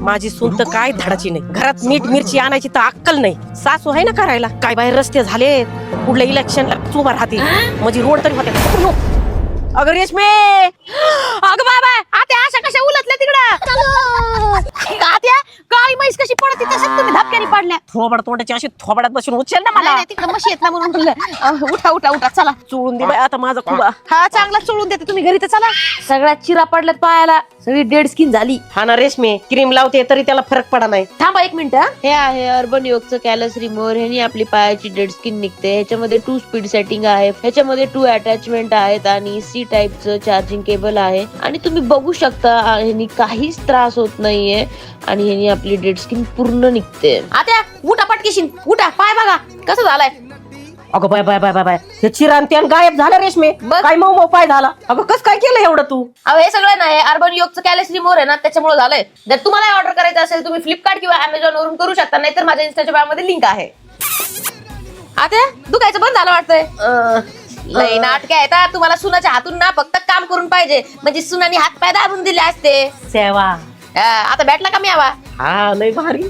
माझी सून तर काय धाडाची नाही. घरात मीठ मिरची आणायची तर अक्कल नाही. सासू आहे ना करायला. काय बाहेर रस्ते झाले, पुढल्या इलेक्शनला उभा राहते म्हणजे रोड तरी होते. अगं रेशमे, अगं बाबा आत्या अशा कशा उलटल्या तिकडं. आत्या काळी म्हैस कशी पडते तसंच तुम्ही धपक्याने पडल्या. थोबड तोंडाची अशी थोबड्यात बसून उचल ना मला. तिकडे म्हशी येत ना म्हणून म्हणलं उठा उठा उठा चला. चोळून दे बाई आता माझा खुबा. हा चांगला चोळून देते तुम्ही घरी तर चला. सगळ्यात चिरा पडल्यात पायाला, सगळी डेड स्किन झाली. हा ना रेशमे, क्रीम लावते तरी त्याला फरक पडा नाही. थांबा एक मिनिट. हे आहे अर्बन योगचं कॅलस रिमूव्हर. ह्यानी आपली पायाची डेड स्किन निघते. ह्याच्यामध्ये 2 स्पीड सेटिंग आहे. ह्याच्यामध्ये 2 अटॅचमेंट आहेत आणि C टाईपचं चार्जिंग केबल आहे. आणि तुम्ही बघू शकता ह्यानी काहीच त्रास होत नाहीये आणि ह्यानी आपली डेड स्किन पूर्ण निघते. आत्या उठा पटकेशीन उठा. पाय बघा कसं झालाय. अगं bye bye bye bye bye, हे चिरान त्यान गायब झालं रेशमे. बघ. काय मऊ पाय झाला. अगं कस काय केलं एवढं तू. अहो हे सगळं नाही अर्बन योगचं कॅलस रिमूव्हर आहे ना त्याच्यामुळे झालंय. जर तुम्हाला ऑर्डर करायचं असेल तुम्ही फ्लिपकार्ट किंवा अमेझॉन वरून करू शकता, नाहीतर माझ्या इंस्टाच्या बायोमध्ये लिंक आहे. आत्या दुखायचं बंद झालं वाटतंय. लई नाटक आहे आता. तुम्हाला सुनाच्या हातून ना फक्त काम करून पाहिजे म्हणजे सुनानी हात पाय दाबून दिले असते. सेवा. आता भेटला का मी आवा. हा लय भारी.